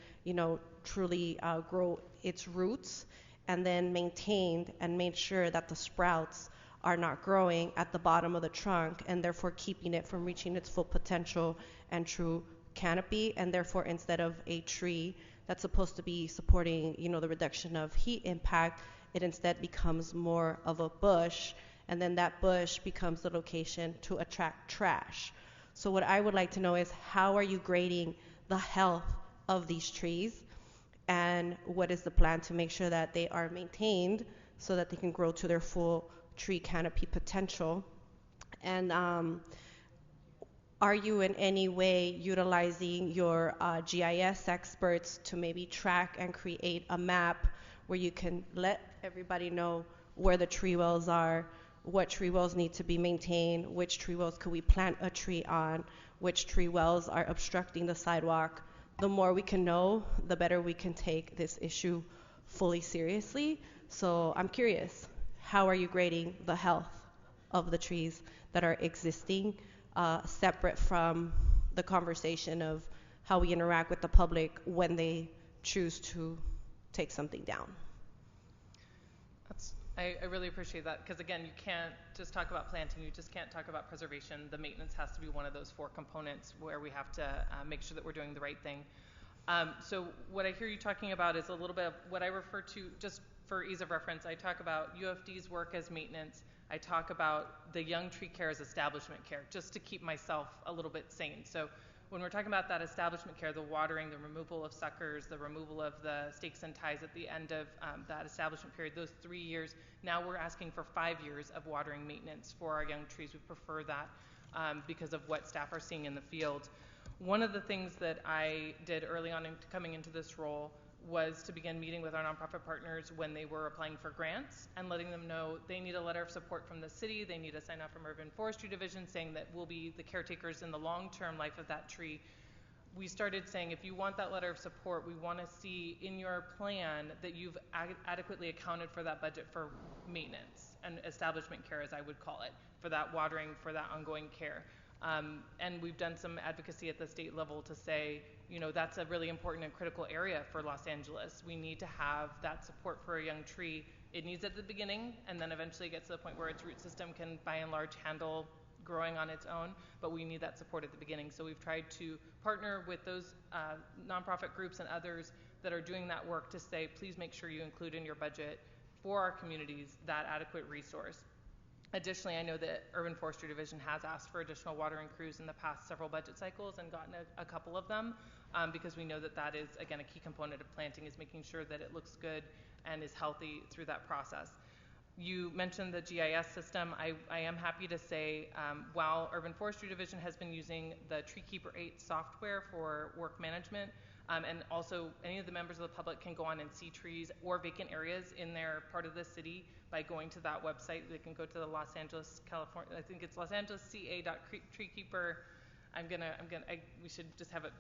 truly grow its roots, and then maintained and made sure that the sprouts are not growing at the bottom of the trunk and therefore keeping it from reaching its full potential and true canopy. And therefore, instead of a tree that's supposed to be supporting, the reduction of heat impact, it instead becomes more of a bush, and then that bush becomes the location to attract trash. So what I would like to know is, how are you grading the health of these trees, and what is the plan to make sure that they are maintained so that they can grow to their full tree canopy potential? And are you in any way utilizing your GIS experts to maybe track and create a map where you can let everybody know where the tree wells are, what tree wells need to be maintained, which tree wells could we plant a tree on, which tree wells are obstructing the sidewalk? The more we can know, the better we can take this issue fully seriously. So I'm curious, how are you grading the health of the trees that are existing, separate from the conversation of how we interact with the public when they choose to take something down? I really appreciate that, because again, you can't just talk about planting, you just can't talk about preservation. The maintenance has to be one of those 4 components where we have to make sure that we're doing the right thing. So what I hear you talking about is a little bit of what I refer to, just for ease of reference, I talk about UFD's work as maintenance. I talk about the young tree care as establishment care, just to keep myself a little bit sane. So when we're talking about that establishment care, the watering, the removal of suckers, the removal of the stakes and ties at the end of that establishment period, those 3 years, now we're asking for 5 years of watering maintenance for our young trees. We prefer that because of what staff are seeing in the field. One of the things that I did early on in coming into this role was to begin meeting with our nonprofit partners when they were applying for grants and letting them know they need a letter of support from the city, they need a sign off from Urban Forestry Division saying that we'll be the caretakers in the long-term life of that tree. We started saying, if you want that letter of support, we want to see in your plan that you've adequately accounted for that budget for maintenance and establishment care, as I would call it, for that watering, for that ongoing care. And we've done some advocacy at the state level to say, that's a really important and critical area for Los Angeles. We need to have that support for a young tree. It needs it at the beginning, and then eventually gets to the point where its root system can, by and large, handle growing on its own, but we need that support at the beginning. So we've tried to partner with those nonprofit groups and others that are doing that work to say, please make sure you include in your budget for our communities that adequate resource. Additionally, I know that Urban Forestry Division has asked for additional watering crews in the past several budget cycles and gotten a couple of them because we know that that is, again, a key component of planting, is making sure that it looks good and is healthy through that process. You mentioned the GIS system. I am happy to say while Urban Forestry Division has been using the Treekeeper 8 software for work management, and also any of the members of the public can go on and see trees or vacant areas in their part of the city by going to that website. They can go to the Los Angeles, California, I think it's losangelesca.treekeeper. We should just have it,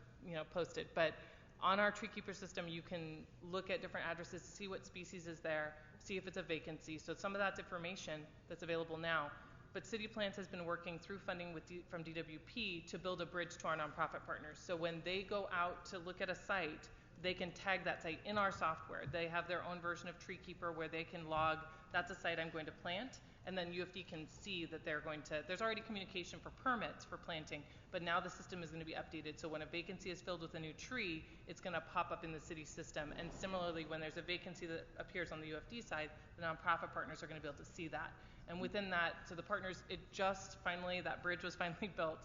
posted. But on our Treekeeper system, you can look at different addresses, see what species is there, see if it's a vacancy. So some of that's information that's available now. But City Plants has been working through funding from DWP to build a bridge to our nonprofit partners. So when they go out to look at a site, they can tag that site in our software. They have their own version of Treekeeper where they can log, that's a site I'm going to plant, and then UFD can see that they're going to, there's already communication for permits for planting, but now the system is going to be updated. So when a vacancy is filled with a new tree, it's going to pop up in the city system. And similarly, when there's a vacancy that appears on the UFD side, the nonprofit partners are going to be able to see that. And within that, so the partners, it just finally, that bridge was finally built.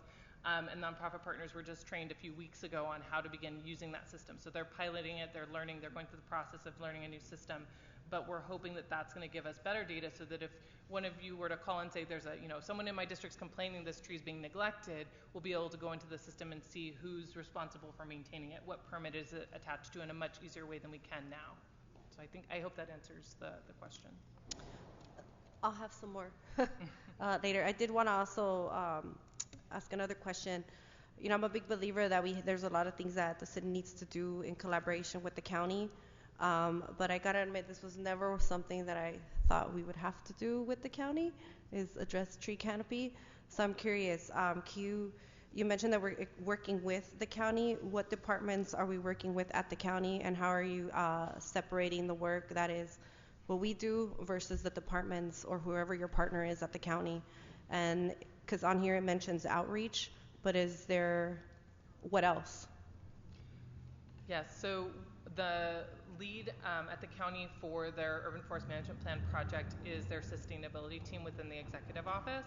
And nonprofit partners were just trained a few weeks ago on how to begin using that system. So they're piloting it, they're learning, they're going through the process of learning a new system. But we're hoping that that's going to give us better data so that if one of you were to call and say there's a, someone in my district's complaining this tree is being neglected, we'll be able to go into the system and see who's responsible for maintaining it, what permit is it attached to in a much easier way than we can now. So I hope that answers the question. I'll have some more later. I did want to also ask another question. I'm a big believer that there's a lot of things that the city needs to do in collaboration with the county. But I gotta admit, this was never something that I thought we would have to do with the county, is address tree canopy. So I'm curious, you mentioned that we're working with the county. What departments are we working with at the county, and how are you separating the work that is what we do versus the departments or whoever your partner is at the county? And because on here it mentions outreach, but is there, what else? Yes, so the lead at the county for their urban forest management plan project is their sustainability team within the executive office.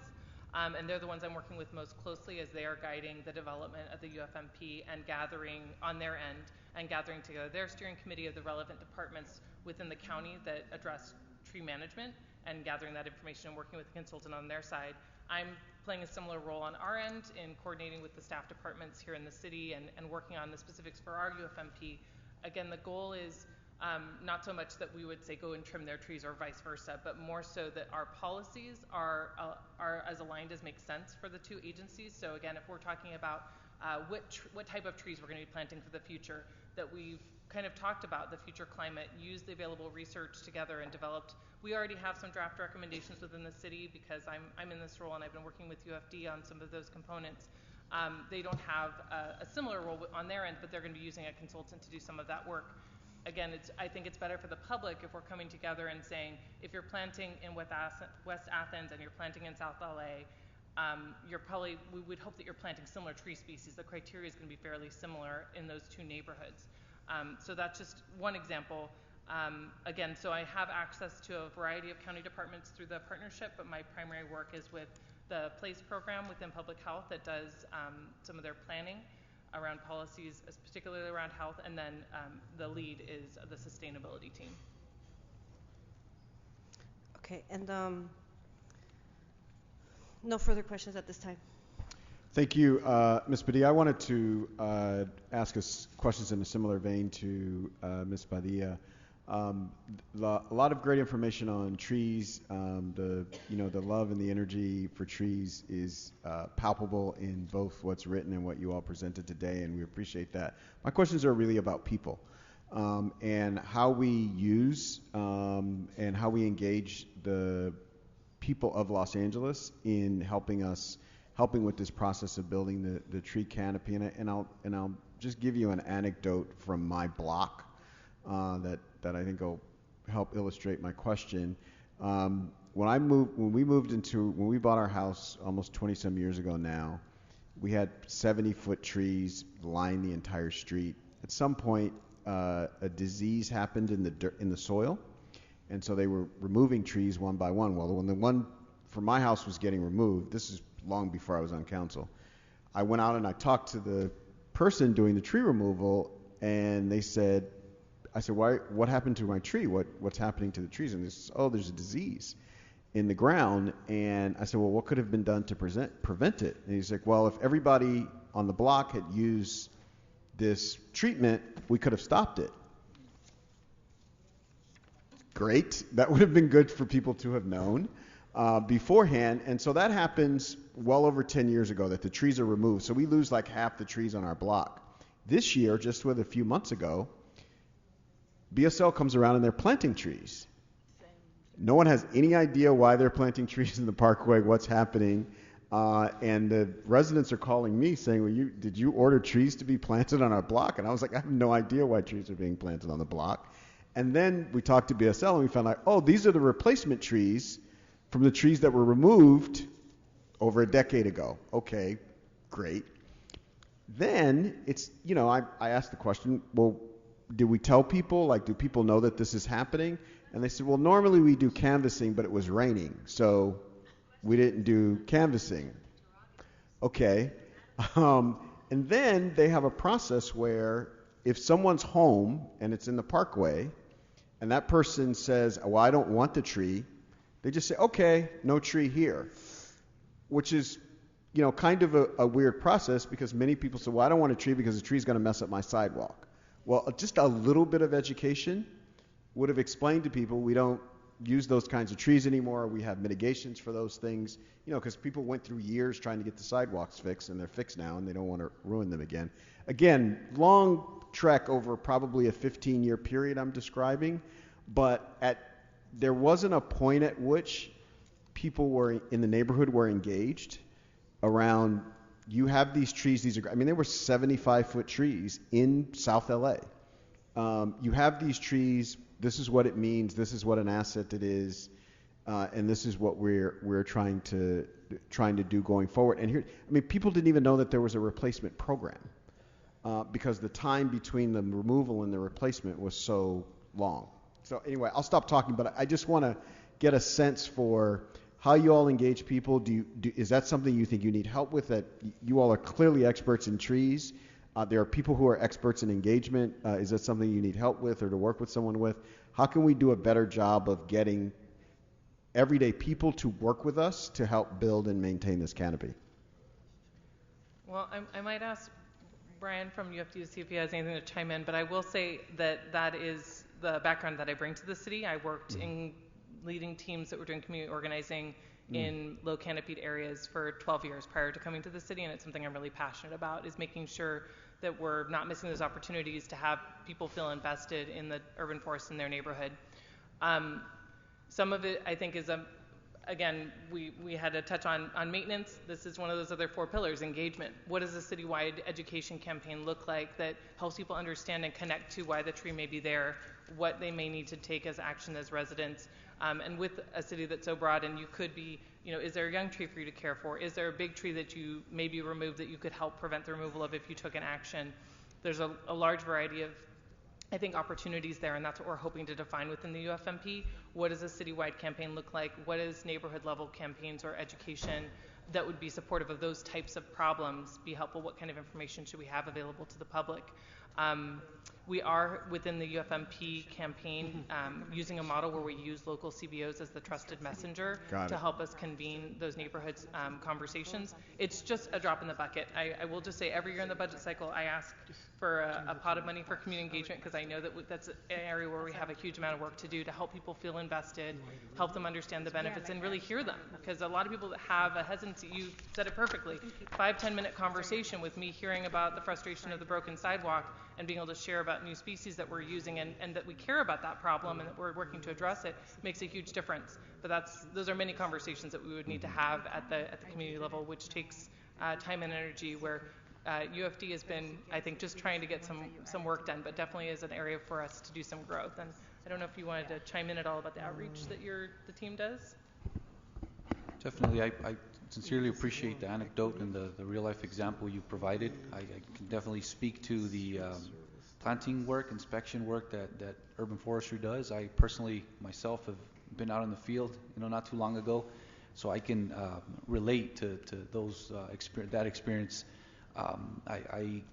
And they're the ones I'm working with most closely as they are guiding the development of the UFMP and gathering on their end and gathering together their steering committee of the relevant departments within the county that address tree management and gathering that information and working with a consultant on their side. I'm playing a similar role on our end in coordinating with the staff departments here in the city and working on the specifics for our UFMP. Again, the goal is not so much that we would say go and trim their trees or vice versa, but more so that our policies are as aligned as makes sense for the two agencies. So again, if we're talking about what type of trees we're going to be planting for the future, that we've kind of talked about the future climate, used the available research together and developed. We already have some draft recommendations within the city because I'm in this role and I've been working with UFD on some of those components. They don't have a similar role on their end, but they're going to be using a consultant to do some of that work. Again, I think it's better for the public if we're coming together and saying, if you're planting in West Athens and you're planting in South LA, we would hope that you're planting similar tree species. The criteria is going to be fairly similar in those two neighborhoods. So that's just one example. Again, so I have access to a variety of county departments through the partnership, but my primary work is with the PLACE program within public health that does some of their planning around policies, particularly around health, and then the lead is the sustainability team. Okay, and no further questions at this time. Thank you, Ms. Padilla. I wanted to ask us questions in a similar vein to Ms. Padilla. A lot of great information on trees. The love and the energy for trees is palpable in both what's written and what you all presented today, and we appreciate that. My questions are really about people and how we use and how we engage the people of Los Angeles in helping with this process of building the tree canopy. And I'll just give you an anecdote from my block that I think will help illustrate my question. When we bought our house almost 20-some years ago now, we had 70-foot trees line the entire street. At some point, a disease happened in the soil, and so they were removing trees one by one. Well, when the one for my house was getting removed, this is long before I was on council, I went out and I talked to the person doing the tree removal, and I said, what happened to my tree? What's happening to the trees? And they said, there's a disease in the ground. And I said, well, what could have been done to prevent it? And he's like, well, if everybody on the block had used this treatment, we could have stopped it. Great. That would have been good for people to have known beforehand. And so that happens well over 10 years ago that the trees are removed. So we lose like half the trees on our block. This year, just with a few months ago, BSL comes around and they're planting trees. No one has any idea why they're planting trees in the Parkway, what's happening. And the residents are calling me saying, well, did you order trees to be planted on our block? And I was like, I have no idea why trees are being planted on the block. And then we talked to BSL and we found out, these are the replacement trees from the trees that were removed over a decade ago. Okay, great. Then it's, I asked the question, well, did we tell people? Like, do people know that this is happening? And they said, well, normally we do canvassing, but it was raining, so we didn't do canvassing. Okay. And then they have a process where if someone's home and it's in the parkway, and that person says, well, I don't want the tree, they just say, okay, no tree here, which is, kind of a weird process, because many people say, well, I don't want a tree because the tree's going to mess up my sidewalk. Well, just a little bit of education would have explained to people we don't use those kinds of trees anymore. We have mitigations for those things, because people went through years trying to get the sidewalks fixed, and they're fixed now, and they don't want to ruin them again. Again, long trek over probably a 15-year period I'm describing, but there wasn't a point at which people were in the neighborhood were engaged around, you have these trees, there were 75-foot trees in South LA. You have these trees, this is what it means, this is what an asset it is, and this is what we're trying to do going forward. And here, people didn't even know that there was a replacement program, because the time between the removal and the replacement was so long. So anyway, I'll stop talking, but I just want to get a sense for how you all engage people. Is that something you think you need help with? That you all are clearly experts in trees. There are people who are experts in engagement. Is that something you need help with or to work with someone with? How can we do a better job of getting everyday people to work with us to help build and maintain this canopy? Well, I might ask Brian from UFD to see if he has anything to chime in, but I will say that is the background that I bring to the city. I worked in leading teams that were doing community organizing in low canopied areas for 12 years prior to coming to the city, and it's something I'm really passionate about, is making sure that we're not missing those opportunities to have people feel invested in the urban forest in their neighborhood. Some of it, I think, is again, we had a touch on maintenance. This is one of those other 4 pillars, engagement. What does a citywide education campaign look like that helps people understand and connect to why the tree may be there, what they may need to take as action as residents? And with a city that's so broad, and you could be, is there a young tree for you to care for? Is there a big tree that you maybe removed that you could help prevent the removal of if you took an action? There's a large variety of, I think, opportunities there, and that's what we're hoping to define within the UFMP. What does a citywide campaign look like? What is neighborhood level campaigns or education that would be supportive of those types of problems be helpful? What kind of information should we have available to the public? We are, within the UFMP campaign, using a model where we use local CBOs as the trusted messenger to help us convene those neighborhoods conversations. It's just a drop in the bucket. I will just say every year in the budget cycle, I ask for a pot of money for community engagement, because I know that that's an area where we have a huge amount of work to do to help people feel invested, help them understand the benefits, and really hear them. Because a lot of people that have a hesitancy, you said it perfectly, 5-10 minute conversation with me hearing about the frustration of the broken sidewalk and being able to share about new species that we're using and that we care about that problem and that we're working to address it makes a huge difference. But those are many conversations that we would need to have at the community level, which takes time and energy, where UFD has been, I think, just trying to get some work done, but definitely is an area for us to do some growth. And I don't know if you wanted to chime in at all about the outreach that the team does. Definitely. I sincerely appreciate the anecdote and the real-life example you provided. I can definitely speak to the planting work, inspection work that urban forestry does. I personally, myself, have been out in the field, not too long ago, so I can relate to that experience. I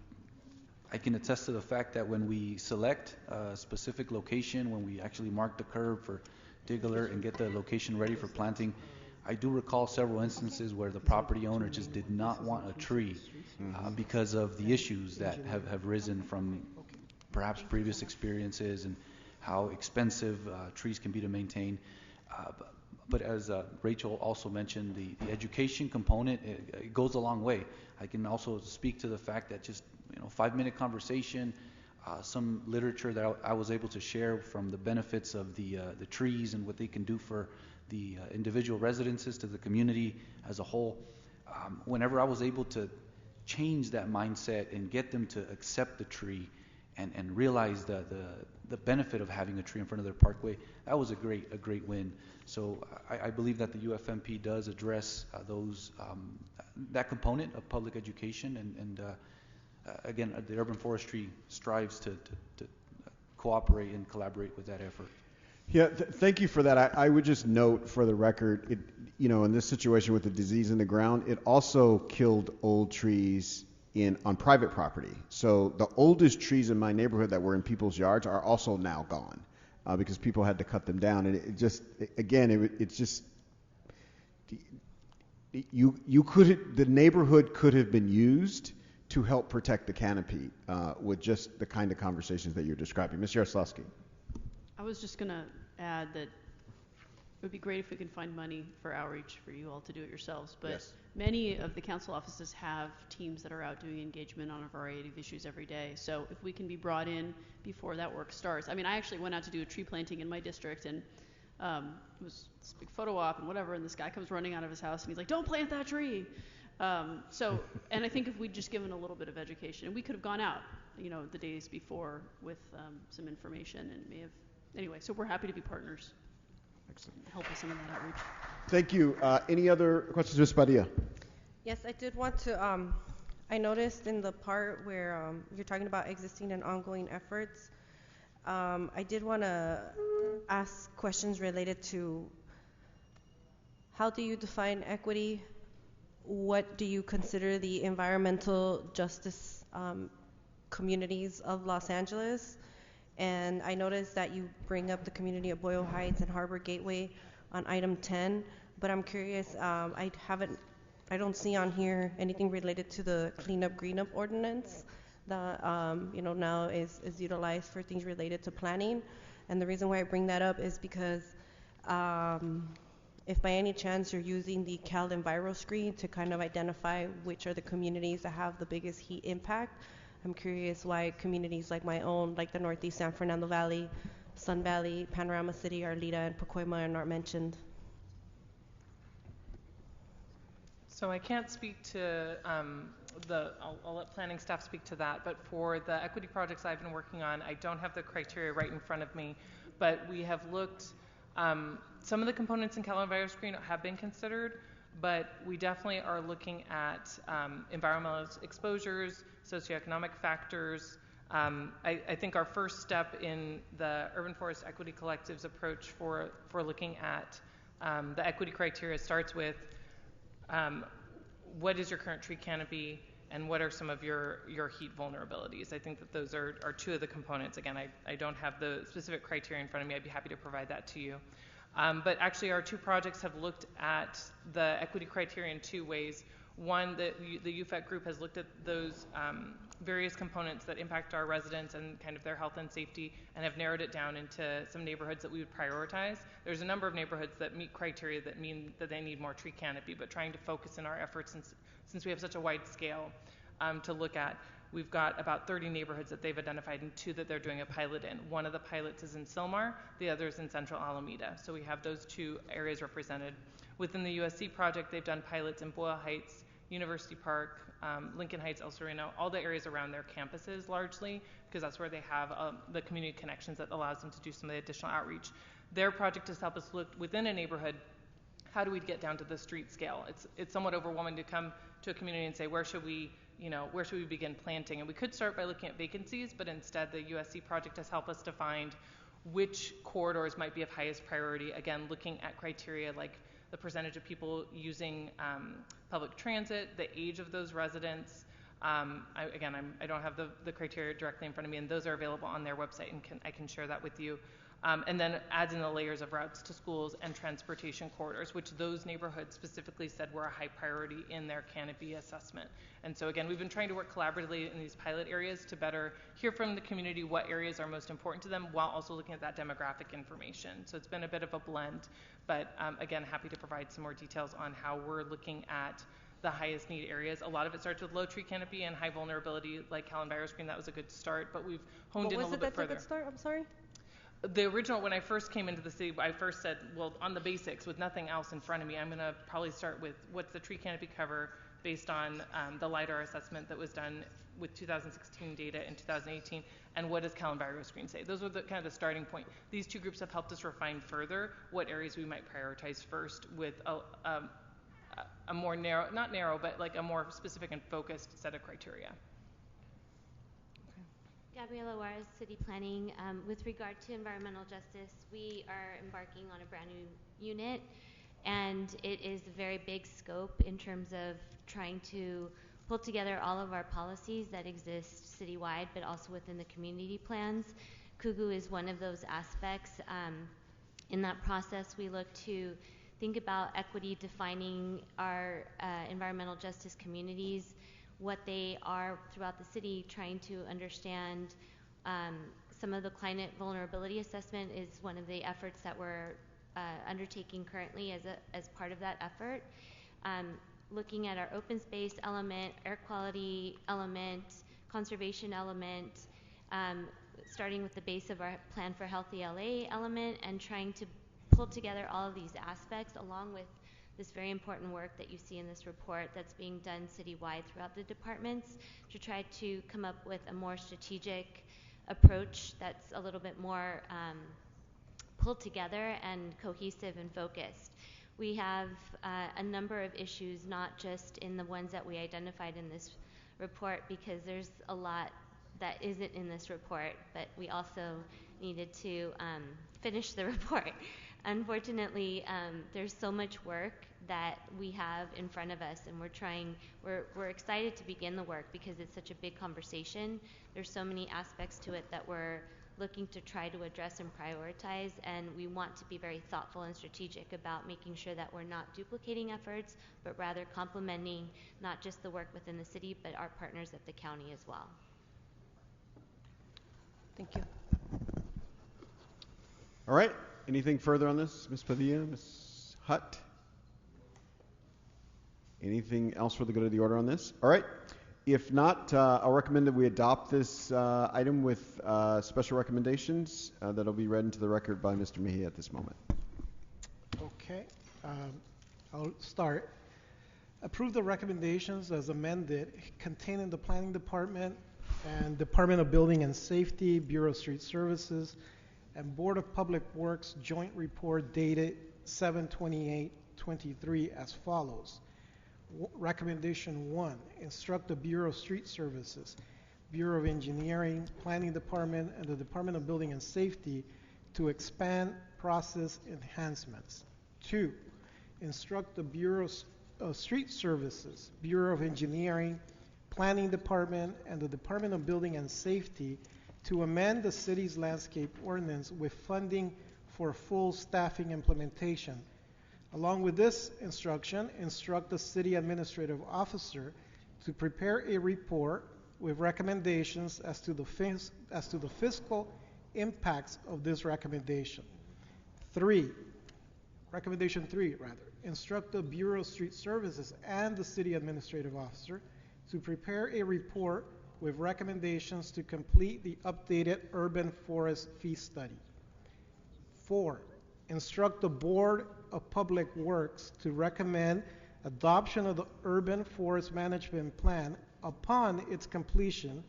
can attest to the fact that when we select a specific location, when we actually mark the curb for dig alert and get the location ready for planting, I do recall several instances where the property owner just did not want a tree because of the issues that have risen from perhaps previous experiences and how expensive trees can be to maintain. But as Rachel also mentioned, the education component, it goes a long way. I can also speak to the fact that just 5-minute conversation, some literature that I was able to share from the benefits of the trees and what they can do for the individual residences to the community as a whole. Whenever I was able to change that mindset and get them to accept the tree and realize the benefit of having a tree in front of their parkway. That was a great win. So I believe that the UFMP does address that component of public education, and again, the urban forestry strives to cooperate and collaborate with that effort. Yeah, thank you for that. I would just note for the record, in this situation with the disease in the ground, it also killed old trees on private property. So the oldest trees in my neighborhood that were in people's yards are also now gone because people had to cut them down. And the neighborhood could have been used to help protect the canopy with just the kind of conversations that you're describing. Ms. Yaroslavsky. I was just going to add that it would be great if we could find money for outreach for you all to do it yourselves, but yes. Many of the council offices have teams that are out doing engagement on a variety of issues every day. So if we can be brought in before that work starts. I mean, I actually went out to do a tree planting in my district, and it was this big photo op and whatever, and this guy comes running out of his house and he's like, "Don't plant that tree." And I think if we'd just given a little bit of education, and we could have gone out, the days before with some information, and may have. Anyway, so we're happy to be partners. Excellent. Help with some of that outreach. Thank you. Any other questions, Ms. Padilla? Yes, I did want to, I noticed in the part where you're talking about existing and ongoing efforts, I did want to ask questions related to how do you define equity? What do you consider the environmental justice communities of Los Angeles? And I noticed that you bring up the community of Boyle Heights and Harbor Gateway on item 10, but I'm curious, I don't see on here anything related to the cleanup green up ordinance that now is utilized for things related to planning. And the reason why I bring that up is because if by any chance you're using the Cal Enviro screen to kind of identify which are the communities that have the biggest heat impact, I'm curious why communities like my own, like the Northeast San Fernando Valley, Sun Valley, Panorama City, Arleta, and Pacoima are not mentioned. So I can't speak to I'll let planning staff speak to that, but for the equity projects I've been working on, I don't have the criteria right in front of me, but we have looked, some of the components in Cal Enviro Screen have been considered, but we definitely are looking at environmental exposures, socioeconomic factors. I think our first step in the Urban Forest Equity Collective's approach for looking at the equity criteria starts with what is your current tree canopy and what are some of your heat vulnerabilities. I think that those are two of the components. Again, I don't have the specific criteria in front of me. I'd be happy to provide that to you. But actually our two projects have looked at the equity criteria in two ways. One, the UFEC group has looked at those various components that impact our residents and kind of their health and safety, and have narrowed it down into some neighborhoods that we would prioritize. There's a number of neighborhoods that meet criteria that mean that they need more tree canopy, but trying to focus in our efforts since we have such a wide scale to look at. We've got about 30 neighborhoods that they've identified and 2 that they're doing a pilot in. One of the pilots is in Sylmar, the other is in Central Alameda. So we have those 2 areas represented. Within the USC project, they've done pilots in Boyle Heights, University Park, Lincoln Heights, El Sereno, all the areas around their campuses largely, because that's where they have the community connections that allows them to do some of the additional outreach. Their project has helped us look within a neighborhood, how do we get down to the street scale? It's somewhat overwhelming to come to a community and say, where should we begin planting? And we could start by looking at vacancies, but instead the USC project has helped us to find which corridors might be of highest priority. Again, looking at criteria like the percentage of people using public transit, the age of those residents. I don't have the criteria directly in front of me, and those are available on their website, and I can share that with you. And then adds in the layers of routes to schools and transportation corridors, which those neighborhoods specifically said were a high priority in their canopy assessment. And so again, we've been trying to work collaboratively in these pilot areas to better hear from the community what areas are most important to them, while also looking at that demographic information. So it's been a bit of a blend, but again, happy to provide some more details on how we're looking at the highest need areas. A lot of it starts with low tree canopy and high vulnerability, like Cal Enviro Screen. That was a good start, but we've honed in a little bit further. What was it that's a good start? I'm sorry? The original, when I first came into the city, I first said, well, on the basics, with nothing else in front of me, I'm going to probably start with what's the tree canopy cover, based on the LiDAR assessment that was done with 2016 data in 2018, and what does Cal EnviroScreen say? Those were the kind of the starting point. These two groups have helped us refine further what areas we might prioritize first with a more narrow, not narrow, but like a more specific and focused set of criteria. Gabriela Juarez, City Planning. With regard to environmental justice, we are embarking on a brand new unit, and it is a very big scope in terms of trying to pull together all of our policies that exist citywide, but also within the community plans. CUGU is one of those aspects. In that process, we look to think about equity, defining our environmental justice communities, what they are throughout the city, trying to understand some of the climate vulnerability assessment is one of the efforts that we're undertaking currently as part of that effort. Looking at our open space element, air quality element, conservation element, starting with the base of our Plan for Healthy LA element, and trying to pull together all of these aspects along with this very important work that you see in this report that's being done citywide throughout the departments to try to come up with a more strategic approach that's a little bit more pulled together and cohesive and focused. We have a number of issues, not just in the ones that we identified in this report, because there's a lot that isn't in this report, but we also needed to finish the report. Unfortunately, there's so much work that we have in front of us, and we're excited to begin the work because it's such a big conversation. There's so many aspects to it that we're looking to try to address and prioritize, and we want to be very thoughtful and strategic about making sure that we're not duplicating efforts, but rather complementing not just the work within the city, but our partners at the county as well. Thank you. All right. Anything further on this, Ms. Padilla, Ms. Hutt? Anything else for the good of the order on this? All right. If not, I'll recommend that we adopt this item with special recommendations that'll be read into the record by Mr. Mejia at this moment. Okay. I'll start. Approve the recommendations as amended contained in the Planning Department and Department of Building and Safety, Bureau of Street Services, and Board of Public Works joint report dated 7/28/23 as follows. Recommendation 1, instruct the Bureau of Street Services, Bureau of Engineering, Planning Department, and the Department of Building and Safety to expand process enhancements. 2, instruct the Bureau of Street Services, Bureau of Engineering, Planning Department, and the Department of Building and Safety to amend the city's landscape ordinance with funding for full staffing implementation. Along with this instruction, instruct the city administrative officer to prepare a report with recommendations as to the fiscal impacts of this recommendation. Recommendation 3, instruct the Bureau of Street Services and the city administrative officer to prepare a report with recommendations to complete the updated urban forest fee study. 4, instruct the Board of Public Works to recommend adoption of the urban forest management plan upon its completion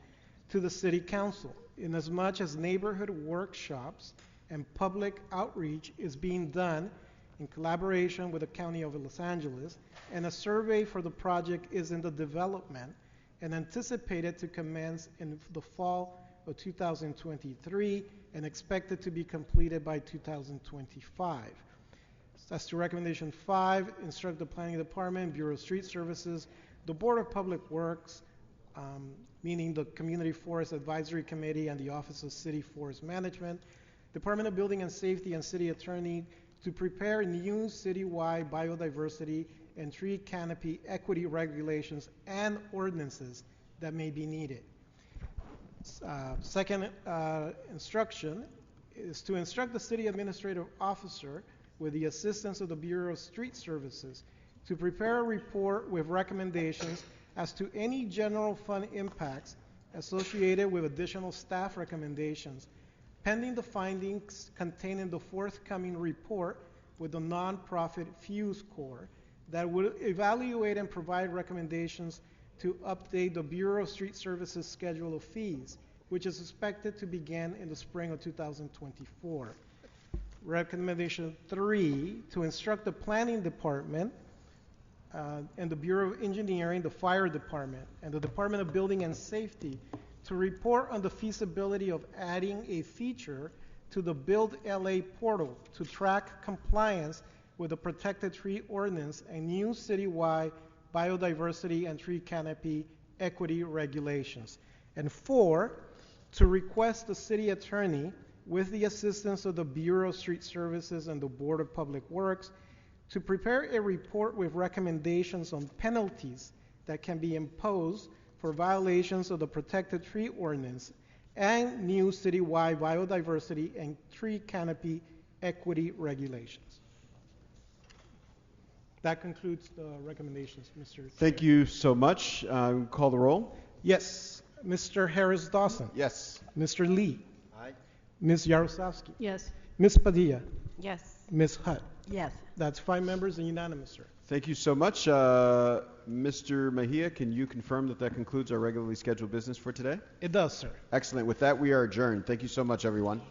to the City Council, inasmuch as neighborhood workshops and public outreach is being done in collaboration with the County of Los Angeles, and a survey for the project is in the development and anticipated to commence in the fall of 2023 and expected to be completed by 2025. As to recommendation 5, instruct the Planning Department, Bureau of Street Services, the Board of Public Works, meaning the Community Forest Advisory Committee and the Office of City Forest Management, Department of Building and Safety and City Attorney to prepare new citywide biodiversity and tree canopy equity regulations and ordinances that may be needed. Second instruction is to instruct the city administrative officer with the assistance of the Bureau of Street Services to prepare a report with recommendations as to any general fund impacts associated with additional staff recommendations, pending the findings contained in the forthcoming report with the nonprofit Fuse Corps, that would evaluate and provide recommendations to update the Bureau of Street Services schedule of fees, which is expected to begin in the spring of 2024. Recommendation 3, to instruct the Planning Department and the Bureau of Engineering, the Fire Department, and the Department of Building and Safety to report on the feasibility of adding a feature to the Build LA portal to track compliance with the Protected Tree Ordinance and new citywide biodiversity and tree canopy equity regulations. And 4, to request the city attorney, with the assistance of the Bureau of Street Services and the Board of Public Works, to prepare a report with recommendations on penalties that can be imposed for violations of the Protected Tree Ordinance and new citywide biodiversity and tree canopy equity regulations. That concludes the recommendations, Mr. Thank you so much. Call the roll. Yes. Mr. Harris Dawson. Yes. Mr. Lee. Aye. Ms. Yaroslavsky. Yes. Ms. Padilla. Yes. Ms. Hutt. Yes. That's 5 members and unanimous, sir. Thank you so much. Mr. Mejia, can you confirm that that concludes our regularly scheduled business for today? It does, sir. Excellent. With that, we are adjourned. Thank you so much, everyone.